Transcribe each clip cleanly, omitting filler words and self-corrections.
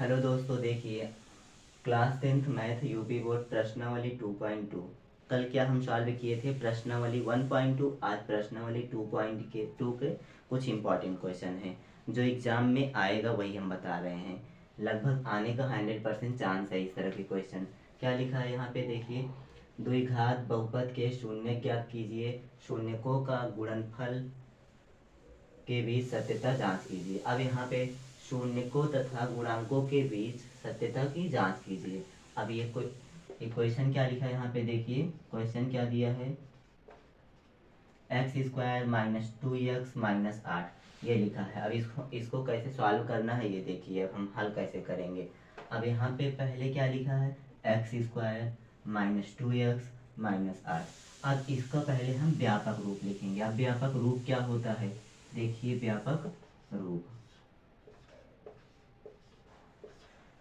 Hello दोस्तों, देखिए class 10th math UP board प्रश्नावली 2.2। कल क्या हम सॉल्व किए थे प्रश्नावली 1.2। आज प्रश्नावली 2.2 के कुछ इंपॉर्टेंट क्वेश्चन हैं जो एग्जाम में आएगा, वही हम बता रहे हैं। लगभग आने का 100% चांस है इस तरह के क्वेश्चन। क्या लिखा है यहाँ पे देखिए, द्विघात बहुपद के शून्य ज्ञात कीजिए, शून्यकों का गुणनफल के बीच सत्यता जांच कीजिए। अब यहाँ पे शून्यकों तथा गुणांकों के बीच सत्यता की जांच कीजिए। अब ये क्वेश्चन क्या लिखा है यहाँ पे देखिए, क्वेश्चन क्या दिया है, x² माइनस 2x माइनस 8 ये लिखा है। अब इसको कैसे सॉल्व करना है ये देखिए, अब हम हल कैसे करेंगे। अब यहाँ पे पहले क्या लिखा है, x² माइनस 2x माइनस 8। अब इसका पहले हम व्यापक रूप लिखेंगे। अब व्यापक रूप क्या होता है देखिए,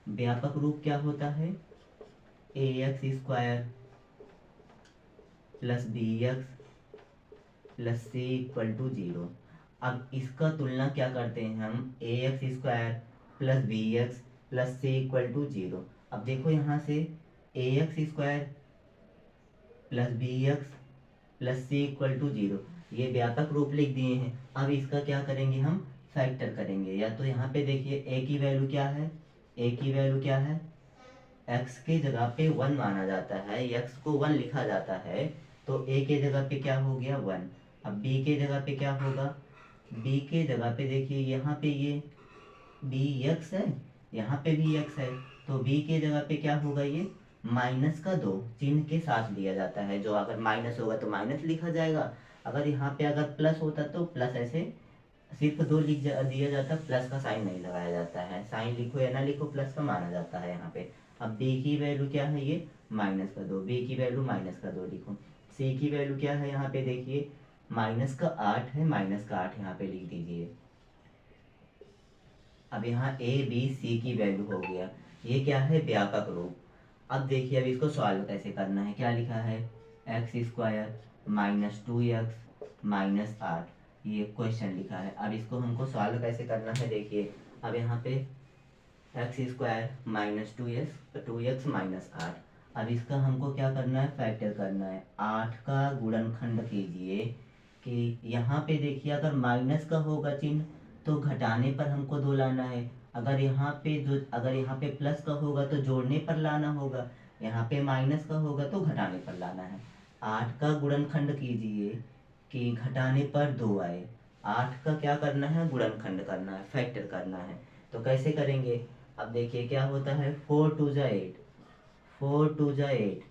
व्यापक रूप क्या होता है, ax² plus bx plus c equal to 0। अब इसका तुलना क्या करते हैं हम, ax² plus bx plus c equal to 0। अब देखो यहाँ से ax² plus bx plus c equal to 0 ये व्यापक रूप लिख दिए हैं। अब इसका क्या करेंगे, हम फैक्टर करेंगे। या तो यहाँ पे देखिए a की वैल्यू क्या है, x के जगह पे 1 माना जाता है, x को 1 लिखा जाता है, तो a के जगह पे क्या हो गया 1। अब b के जगह पे क्या होगा, b के जगह पे देखिए यहाँ पे ये bx है, यहाँ पे भी x है, तो b के जगह पे क्या होगा, ये -2 चिन्ह के साथ लिया जाता है। जो अगर माइनस होगा तो माइनस लिखा जाएगा, अगर यहाँ पे अगर प्लस होता तो प्लस ऐसे सिर्फ दिया जाता, प्लस का साइन नहीं लगाया जाता है। साइन लिखो या ना लिखो प्लस का माना जाता है यहाँ पे। अब b की वैल्यू क्या है, ये -2, b की वैल्यू -2 लिखो। c की वैल्यू क्या है यहाँ पे देखिए, -8 है, -8 यहाँ पे लिख दीजिए। अब यहाँ a b c की वैल्यू हो गया, ये क्या है व्यापक रूप। अब देखिए अब इसको सॉल्व कैसे करना है, क्या लिखा है, x² माइनस 2x माइनस 8 ये क्वेश्चन लिखा है। अब इसको हमको सॉल्व कैसे करना है देखिए, अब यहाँ पे x² माइनस 2x माइनस 8। अब इसका हमको क्या करना है, फैक्टर करना है। 8 का गुणनखंड कीजिए, कि यहाँ पे देखिए अगर माइनस का होगा चिन्ह तो घटाने पर हमको 2 लाना है। अगर यहाँ पे प्लस का होगा तो जोड़ने पर लाना होगा, यहाँ पे माइनस का होगा तो घटाने पर लाना है। 8 का गुणनखंड कीजिए कि घटाने पर 2 आए। 8 का क्या करना है, गुणनखंड करना है, फैक्टर करना है। तो कैसे करेंगे, अब देखिए क्या होता है, 4 2 जा 8, 4 2 जा 8,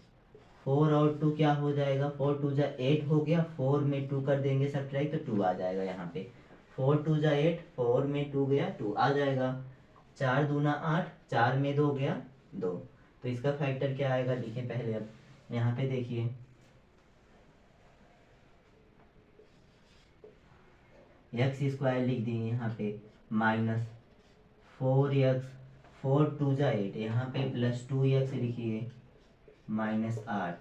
4 और 2 क्या हो जाएगा, 4 2 जा 8 हो गया, 4 में 2 कर देंगे सब्ट्रैक्ट तो 2 आ जाएगा यहाँ पे। 4 2 जा 8, 4 में 2 गया 2 आ जाएगा। 4 दूना 8, 4 में 2 गया 2। तो इसका फैक्टर क्या आएगा लिखें पहले। अब यहाँ पे देखिए x² लिख दिए यहाँ पे, -4x, 4 2 जा 8, यहाँ पे प्लस 2x लिखिए, -8।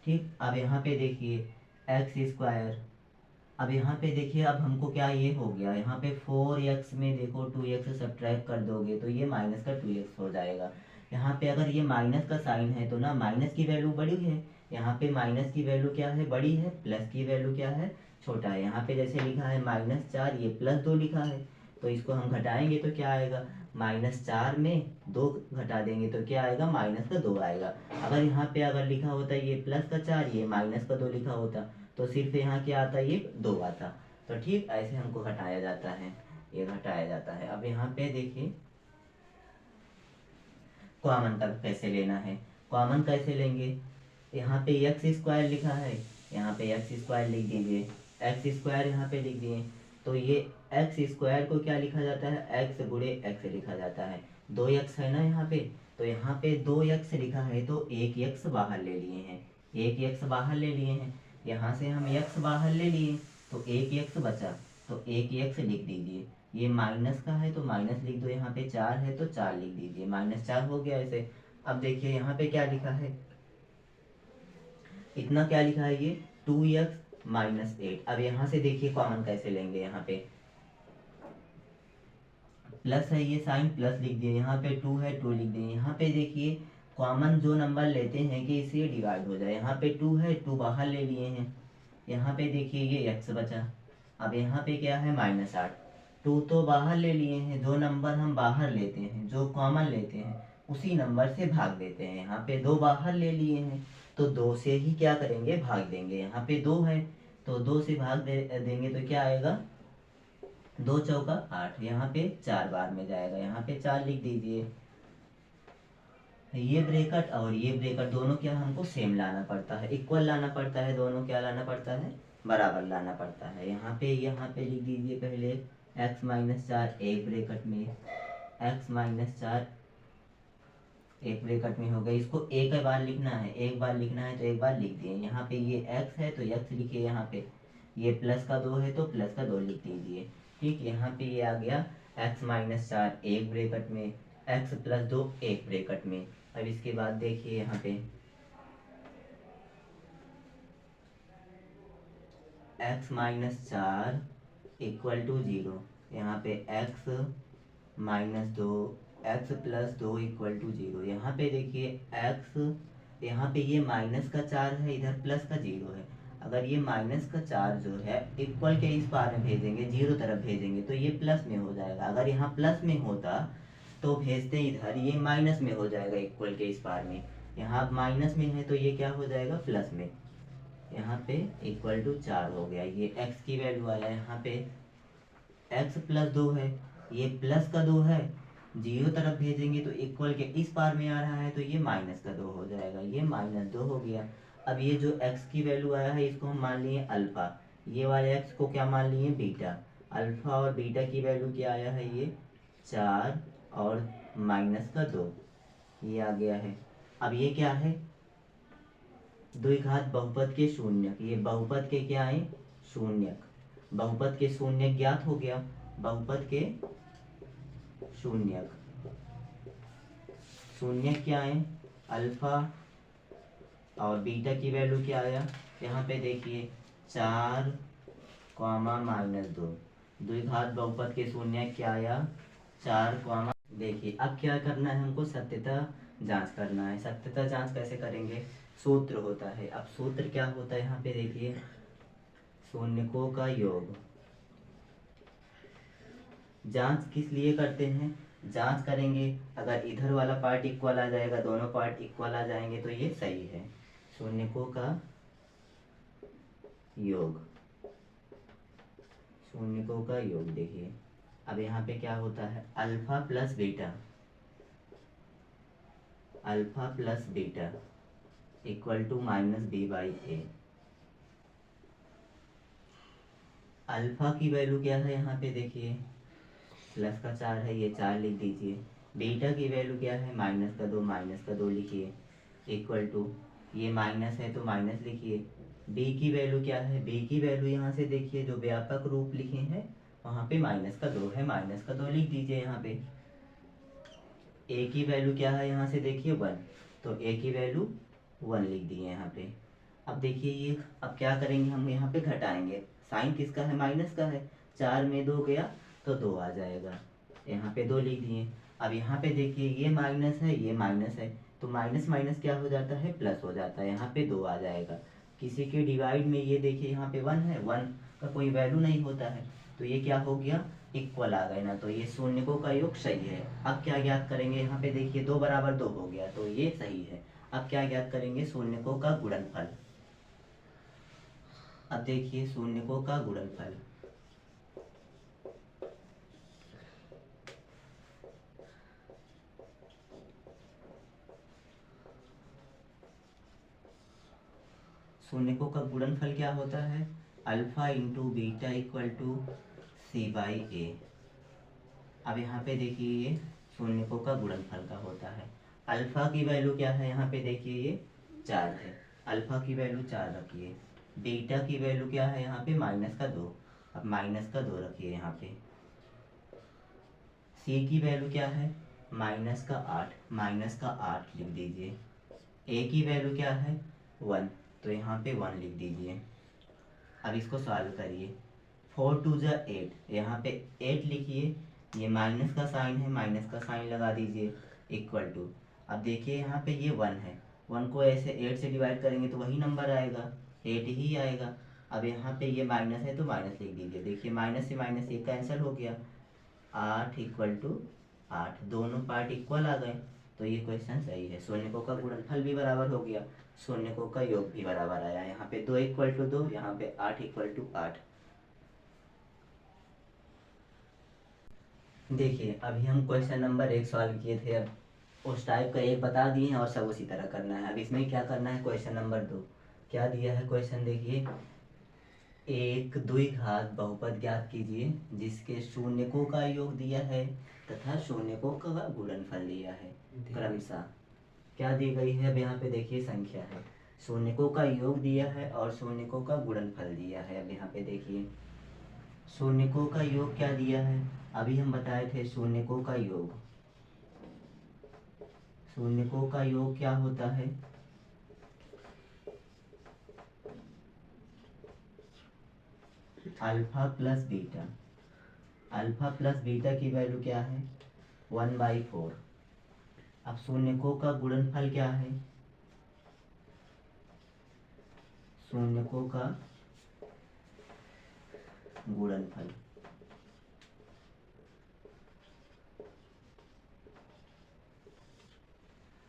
ठीक, अब यहाँ पे देखिए x²। अब यहाँ पे देखिए अब हमको क्या ये हो गया, यहाँ पे 4x में देखो 2x सब्ट्रैक्ट कर दोगे तो ये माइनस का 2x हो जाएगा। यहाँ पे अगर ये माइनस का साइन है तो ना माइनस की वैल्यू बड़ी है, यहाँ पे माइनस की वैल्यू क्या है, बड़ी है, प्लस की वैल्यू क्या है, छोटा है। यहाँ पे जैसे लिखा है -4, ये +2 लिखा है, तो इसको हम घटाएंगे तो क्या आएगा, -4 में 2 घटा देंगे तो क्या आएगा, -2 आएगा। अगर यहाँ पे अगर लिखा होता ये +4, ये -2 लिखा होता तो सिर्फ यहाँ क्या आता, ये 2 आता। तो ठीक ऐसे हमको घटाया जाता है, ये घटाया जाता है। अब यहाँ पे देखिए कॉमन का कैसे लेना है, कॉमन कैसे लेंगे, यहाँ पे x² लिखा है, यहाँ पे x² लिख दीजिए, x² यहाँ पे लिख दिए। तो ये x² को क्या लिखा जाता है, x गुणे x लिखा जाता है। 2x है ना यहाँ पे, तो यहाँ पे 2x लिखा है तो 1x बाहर ले लिए हैं, 1x बाहर ले लिए हैं। यहाँ से हम x बाहर ले लिए तो 1x बचा, तो 1x लिख दीजिए। ये माइनस का है तो माइनस लिख दो, यहाँ पे 4 है तो 4 लिख दीजिए, -4 हो गया ऐसे। अब देखिए यहाँ पे क्या लिखा है, इतना क्या लिखा है, ये 2x माइनस 8। अब यहाँ से देखिए कॉमन कैसे लेंगे, यहाँ पे प्लस है ये साइन प्लस लिख दिए, यहाँ पे 2 है 2 लिख दिए। यहाँ पे देखिए कॉमन जो नंबर लेते हैं कि इससे डिवाइड हो जाए, यहाँ पे 2 है 2 बाहर ले लिए हैं। यहाँ पे देखिए ये x बचा। अब यहाँ पे क्या है -8, 2 तो बाहर ले लिए हैं। जो नंबर हम बाहर लेते हैं, जो कॉमन लेते हैं, उसी नंबर से भाग देते हैं। यहाँ पे 2 बाहर ले लिए हैं तो 2 से ही क्या करेंगे, भाग देंगे। यहाँ पे 2 है तो 2 से भाग देंगे तो क्या आएगा, 2 चौका 8। यहाँ पे 4 बार में जाएगा, यहाँ पे 4 लिख दीजिए। ये ब्रेकट और ये ब्रेकट दोनों क्या हमको सेम लाना पड़ता है, इक्वल लाना पड़ता है। दोनों क्या लाना पड़ता है, बराबर लाना पड़ता है। यहाँ पे लिख दीजिए पहले x-4 एक ब्रेकट में, x-4 एक ब्रेकट में हो गया। इसको एक बार लिखना है, एक बार लिखना है तो एक बार लिख दिए। यहाँ पे ये x है तो x लिखिए। यहाँ पे ये प्लस का 2 है तो प्लस का 2 लिख दीजिए। ठीक, यहाँ पे ये आ गया x-4 एक ब्रेकट में, x + 2 एक ब्रेकट में। अब इसके बाद देखिए यहाँ पे x-4 = 0। यहाँ पे x - 2 x + 2 = 0। यहाँ पे देखिए x, यहाँ पे ये -4 है, इधर प्लस का 0 है। अगर ये -4 जो है इक्वल के इस पार में भेजेंगे, 0 तरफ भेजेंगे तो ये प्लस में हो जाएगा। अगर यहाँ प्लस में होता तो भेजते इधर, ये माइनस में हो जाएगा इक्वल के इस पार में। यहाँ माइनस में है तो ये क्या हो जाएगा, प्लस में। यहाँ पे =4 हो गया। ये x की वैल्यू आया। यहाँ पे x + 2 है, ये प्लस का 2 है, 0 तरफ भेजेंगे तो इक्वल के इस पार में आ रहा है तो ये -2 हो जाएगा। ये -2 हो गया। अब ये जो x की वैल्यू आया है इसको हम मान लिए अल्फा, ये वाले x को क्या मान लिए, बीटा। अल्फा और बीटा की वैल्यू क्या आया है, ये 4 और -2, ये आ गया है। अब ये क्या है, द्विघात बहुपद के शून्यक। ये बहुपद के क्या है, शून्यक। बहुपद के शून्यक ज्ञात हो गया। बहुपद के शून्यक, शून्यक क्या है, अल्फा और बीटा की वैल्यू क्या आया, यहाँ पे देखिए 4, -2। द्विघात बहुपद के शून्यक क्या आया, 4, देखिए अब क्या करना है हमको, सत्यता जांच करना है। सत्यता जांच कैसे करेंगे, सूत्र होता है। अब सूत्र क्या होता है, यहाँ पे देखिए शून्यकों का योग। जांच किस लिए करते हैं, जांच करेंगे अगर इधर वाला पार्ट इक्वल आ जाएगा, दोनों पार्ट इक्वल आ जाएंगे तो ये सही है। शून्यकों का योग, शून्यकों का योग देखिए। अब यहाँ पे क्या होता है, alpha plus beta, alpha plus beta equal to -b/a। अल्फा की वैल्यू क्या है, यहाँ पे देखिए प्लस का 4 है, ये 4 लिख दीजिए। बीटा की वैल्यू क्या है, -2 लिखिए, इक्वल टू, ये माइनस है तो माइनस लिखिए। बी की वैल्यू क्या है, बी की वैल्यू यहाँ से देखिए जो व्यापक रूप लिखे हैं वहाँ पे -2 है, -2 लिख दीजिए यहाँ पे। ए की वैल्यू क्या है, यहाँ से देखिए 1, तो ए की वैल्यू 1 लिख दिए यहाँ पे। अब देखिए ये, अब क्या करेंगे हम, यहाँ पे घटाएंगे। साइन किसका है, माइनस का है, 4 में 2 गया तो 2 आ जाएगा, यहाँ पे 2 लिख दिए। अब यहाँ पे देखिए ये माइनस है, ये माइनस है, तो माइनस माइनस क्या हो जाता है, प्लस हो जाता है, यहाँ पे 2 आ जाएगा। किसी के डिवाइड में ये देखिए यहाँ पे 1 है, 1 का कोई वैल्यू नहीं होता है, तो ये क्या हो गया, इक्वल आ गए ना, तो ये शून्यकों का योग सही है। अब क्या ज्ञात करेंगे, यहाँ पे देखिए 2 = 2 हो गया तो ये सही है। अब क्या ज्ञात करेंगे, शून्यकों का गुणनफल। अब देखिए शून्यकों का गुणनफल, शून्यकों का गुणनफल क्या होता है, alpha into beta equal to c/a। अब यहाँ पे देखिए ये शून्यकों का गुणनफल का होता है। अल्फा की वैल्यू क्या है, यहाँ पे देखिए ये 4 है, अल्फा की वैल्यू 4 रखिए। बीटा की वैल्यू क्या है, यहाँ पे -2, अब -2 रखिए यहाँ पे। सी की वैल्यू क्या है, -8, -8 लिख दीजिए। ए की वैल्यू क्या है, 1, तो यहाँ पे 1 लिख दीजिए। अब इसको सॉल्व करिए, 4 × 2 = 8, यहाँ पे 8 लिखिए। ये माइनस का साइन है, माइनस का साइन लगा दीजिए, इक्वल टू, अब देखिए यहाँ पे ये 1 है, 1 को ऐसे 8 से डिवाइड करेंगे तो वही नंबर आएगा, 8 ही आएगा। अब यहाँ पे ये माइनस है तो माइनस लिख दीजिए, देखिए माइनस से माइनस ये कैंसिल हो गया, 8 इक्वल टू 8, दोनों पार्ट इक्वल आ गए, तो ये क्वेश्चन सही है। शून्यकों का गुणनफल भी बराबर हो गया, शून्यकों का योग भी बराबर आया, यहाँ पे 2 इक्वल टू 2, यहाँ पे 8 इक्वल टू 8। देखिए अभी हम क्वेश्चन नंबर 1 सॉल्व किए थे, अब उस टाइप का एक बता दिए हैं और सब उसी तरह करना है। अब इसमें क्या करना है, क्वेश्चन नंबर 2 क्या दिया है क्वेश्चन, देखिए एक द्विघात बहुपद ज्ञात कीजिए जिसके शून्यकों का योग दिया है तथा शून्यकों का गुणनफल दिया है क्रमशः। क्या दी गई है, अब यहाँ पे देखिए संख्या है, शून्यकों का योग दिया है और शून्यकों का गुणनफल दिया है। अब यहाँ पे देखिए शून्यकों का योग क्या दिया है, अभी हम बताए थे शून्यकों का योग, शून्यकों का योग क्या होता है, alpha plus beta, alpha plus beta की वैल्यू क्या है 1/4। अब शून्यकों का गुणनफल क्या है, शून्यकों का गुणनफल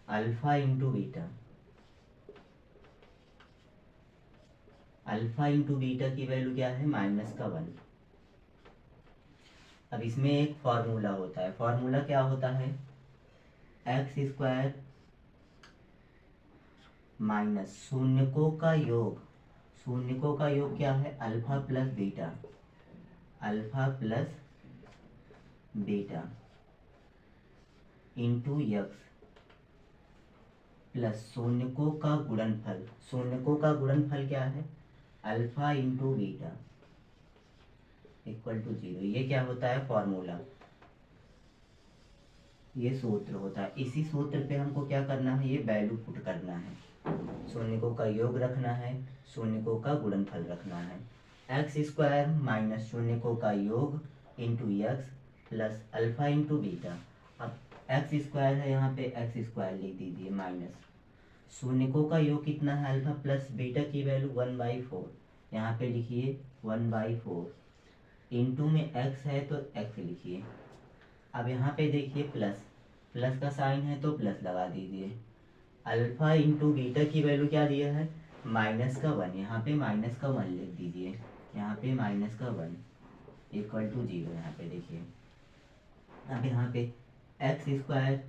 alpha into beta, alpha into beta की वैल्यू क्या है -1। अब इसमें एक फॉर्मूला होता है, फॉर्मूला क्या होता है, x² माइनस शून्यकों का योग, शून्यकों का योग क्या है alpha plus beta, alpha plus beta into x plus शून्यकों का गुणनफल, शून्यकों का गुणनफल क्या है alpha into beta equal to 0। ये क्या होता है फॉर्मूला, ये सूत्र होता है। इसी सूत्र पे हमको क्या करना है, ये वैल्यू पुट करना है, शून्यकों का योग रखना है, शून्यकों का गुणनफल रखना है, x² माइनस शून्यकों का योग into x plus alpha into beta. अब x² है यहाँ पे x² लिख दीजिए माइनस शून्यकों का योग कितना है अल्फा प्लस बीटा की वैल्यू 1/4, यहाँ पे लिखिए 1/4 इंटू में x है तो x लिखिए। अब यहाँ पे देखिए प्लस, प्लस का साइन है तो प्लस लगा दीजिए, अल्फा इंटू बीटा की वैल्यू क्या दिया है -1, यहाँ पे -1 लिख दीजिए, यहाँ पे -1 इक्वल टू 0। यहाँ पे देखिए अब यहाँ पे x²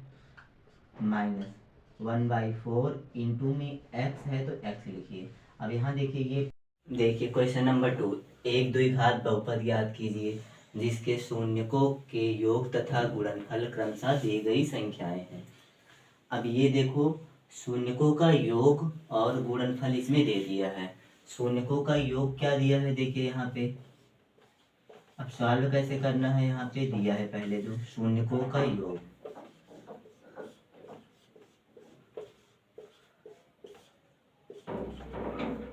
माइनस 1/4 इंटू में x है तो x लिखिए। अब यहाँ देखिए ये देखिए क्वेश्चन नंबर 2, एक द्विघात बहुपद ज्ञात कीजिए जिसके शून्यकों के योग तथा गुणनफल क्रमशः दी गई संख्याएं हैं। अब ये देखो शून्यकों का योग और गुणनफल इसमें दे दिया है, शून्यकों का योग क्या दिया है देखिए यहाँ पे, अब सॉल्व कैसे करना है, यहाँ पे दिया है पहले तो शून्यकों का योग,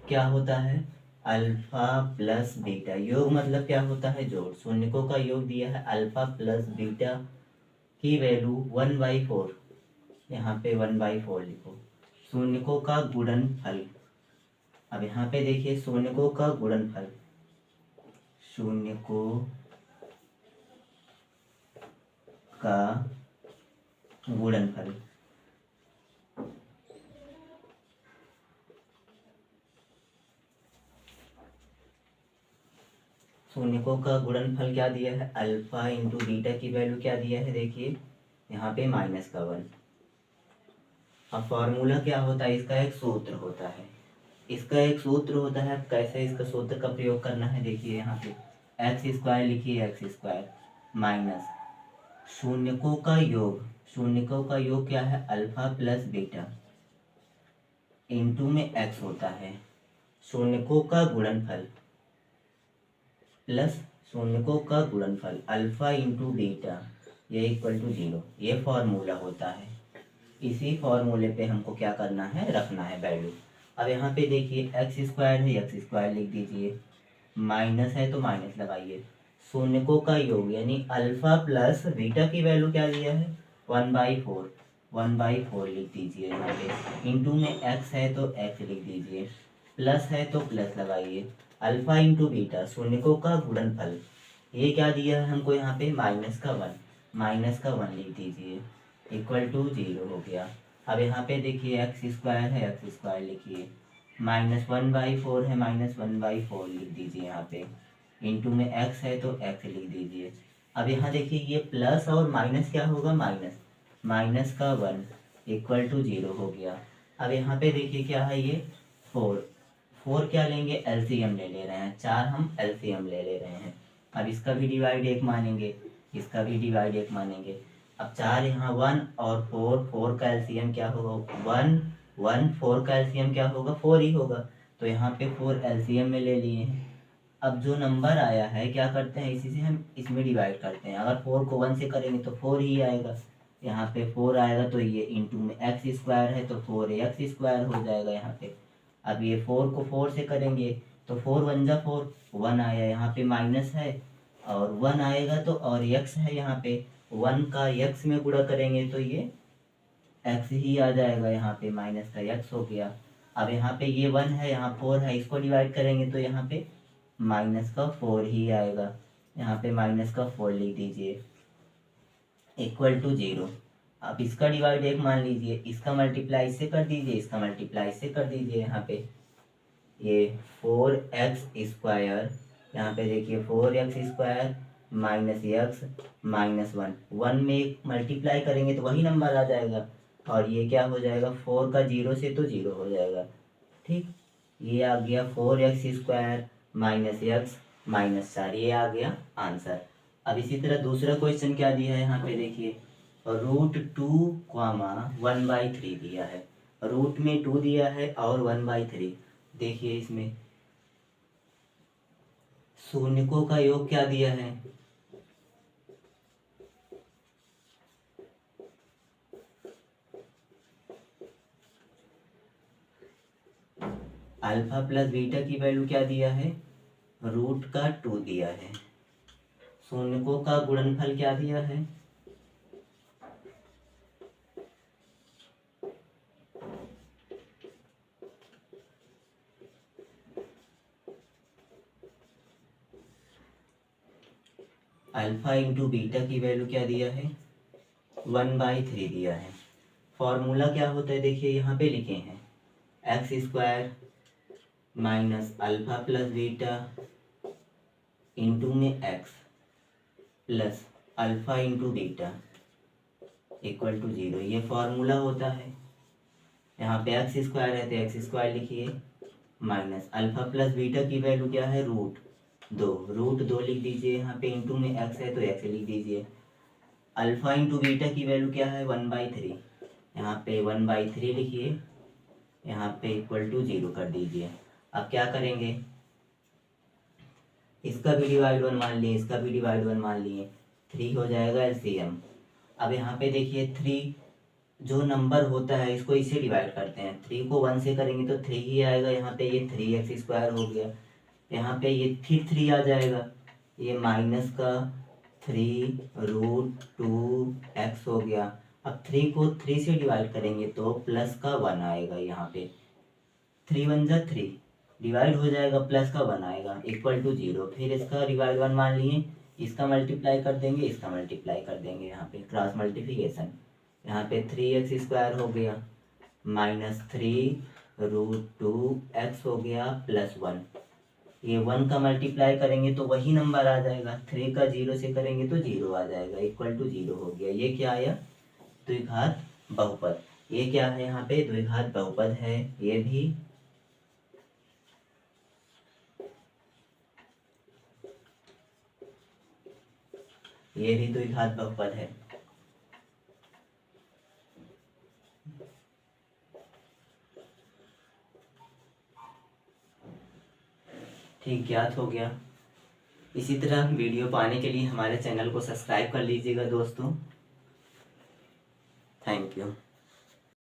क्या होता है अल्फा प्लस बीटा, योग मतलब क्या होता है जोड़, शून्यकों का योग दिया है अल्फा प्लस बीटा की वैल्यू 1/4, यहाँ पे 1/4 लिखो, शून्यकों का गुणनफल। अब यहाँ पे देखिए शून्यकों का गुणनफल, शून्यकों का गुणनफल शून्यकों का गुणनफल क्या दिया है अल्फा इंटू बीटा की वैल्यू क्या दिया है देखिए यहाँ पे -1। अब फॉर्मूला क्या होता है, इसका एक सूत्र होता है, इसका एक सूत्र होता है, कैसे इसका सूत्र का प्रयोग करना है देखिए यहाँ पे x² लिखिए, x² माइनस शून्यकों का योग, शून्यकों का योग क्या है अल्फा प्लस बीटा इंटू में x होता है, शून्यकों का गुणनफल प्लस शून्यकों का गुणनफल अल्फा इंटू बीटा ये इक्वल टू 0, ये फॉर्मूला होता है। इसी फॉर्मूले पे हमको क्या करना है, रखना है वैल्यू। अब यहाँ पे देखिए x² है x² लिख दीजिए, माइनस है तो माइनस लगाइए, शून्यकों का योग यानी अल्फा प्लस बीटा की वैल्यू क्या दिया है 1/4, 1/4 लिख दीजिए यहाँ पे। इंटू में x है तो x लिख दीजिए, प्लस है तो प्लस लगाइए। अल्फा इंटू बीटा शून्यकों का गुणनफल, ये क्या दिया है हमको यहाँ पे -1, -1 लिख दीजिए, इक्वल टू 0 हो गया। अब यहाँ पे देखिए x² है, x² लिखिए, -1/4 है, -1/4 लिख दीजिए यहाँ पे, इंटू में x है तो x लिख दीजिए। अब यहाँ देखिए ये प्लस और माइनस क्या होगा, माइनस का 1 इक्वल टू 0 हो गया। अब यहाँ पे देखिए क्या है ये 4 क्या लेंगे, एलसीएम ले रहे हैं, 4 हम एलसीएम ले रहे हैं। अब इसका भी डिवाइड 1 मानेंगे, इसका भी डिवाइड 1 मानेंगे। अब 4 यहाँ 1 और 4 का एलसीएम क्या होगा 1, 4 का एलसीएम क्या होगा 4 ही होगा, तो यहाँ पे 4 एलसीएम में ले लिए हैं। अब जो नंबर आया है क्या करते हैं, इसी से हम इसमें डिवाइड करते हैं। अगर 4 को 1 से करेंगे तो 4 ही आएगा, यहाँ पे 4 आएगा, तो ये इंटू में x² है तो 4x² हो जाएगा यहाँ पे। अब ये 4 को 4 से करेंगे तो 4 1 जा 4, 1 आया, यहाँ पे माइनस है और 1 आएगा तो, और x है यहाँ पे, 1 का x में गुणा करेंगे तो ये x ही आ जाएगा, यहाँ पे माइनस का x हो गया। अब यहाँ पे ये 1 है, यहाँ 4 है, इसको डिवाइड करेंगे तो यहाँ पे -4 ही आएगा, यहाँ पे -4 लिख दीजिए, इक्वल टू 0। अब इसका डिवाइड 1 मान लीजिए, इसका मल्टीप्लाई इससे कर दीजिए, इसका मल्टीप्लाई इससे कर दीजिए। यहाँ पे ये 4x², यहाँ पे देखिए 4x² -x -1 में एक मल्टीप्लाई करेंगे तो वही नंबर आ जाएगा, और ये क्या हो जाएगा 4 का 0 से तो 0 हो जाएगा। ठीक, ये आ गया 4x² -x -4, ये आ गया आंसर। अब इसी तरह दूसरा क्वेश्चन क्या दिया है यहाँ पे देखिए, √2, 1/3 दिया है, रूट में 2 दिया है और 1/3। देखिए इसमें शून्यकों का योग क्या दिया है, अल्फा प्लस बीटा की वैल्यू क्या दिया है √2 दिया है। शून्यकों का गुणनफल क्या दिया है, अल्फा इंटू बीटा की वैल्यू क्या दिया है 1/3 दिया है। फॉर्मूला क्या होता है देखिए यहाँ पे लिखे हैं, x² -alpha plus beta into में x plus alpha into beta equal to 0, ये फॉर्मूला होता है। यहाँ पे x² है तो x² लिखिए, माइनस अल्फा प्लस बीटा की वैल्यू क्या है √2 लिख दीजिए, यहाँ पे इंटू में x है तो x लिख दीजिए। अल्फा इंटू बीटा की वैल्यू क्या है 1/3, यहाँ पे 1/3 लिखिए, यहाँ पे इक्वल टू 0 कर दीजिए। अब क्या करेंगे, इसका भी डिवाइड 1 मान लिए, इसका भी डिवाइड 1 मान लिए, 3 हो जाएगा एलसीएम। अब यहाँ पे देखिए 3 जो नंबर होता है इसको इसे डिवाइड करते हैं, 3 को 1 से करेंगे तो 3 ही आएगा, यहाँ पे ये 3x² हो गया, यहाँ पे ये फिर 3 आ जाएगा, ये -3 √2x हो गया। अब 3 को 3 से डिवाइड करेंगे तो +1 आएगा, यहाँ पे 3 1 जा 3 डिवाइड हो जाएगा, +1 आएगा, इक्वल टू 0। फिर इसका डिवाइड 1 मान लिए, इसका मल्टीप्लाई कर देंगे, इसका मल्टीप्लाई कर देंगे, यहाँ पे क्रॉस मल्टीप्लिकेशन, यहाँ पे 3x² हो गया -3 √2x हो गया +1, ये 1 का मल्टीप्लाई करेंगे तो वही नंबर आ जाएगा, 3 का 0 से करेंगे तो 0 आ जाएगा, इक्वल टू 0 हो गया। ये क्या आया द्विघात बहुपद, ये क्या है यहाँ पे द्विघात बहुपद है, ये भी द्विघात बहुपद है। ठीक, ज्ञात हो गया। इसी तरह वीडियो पाने के लिए हमारे चैनल को सब्सक्राइब कर लीजिएगा दोस्तों। Thank you.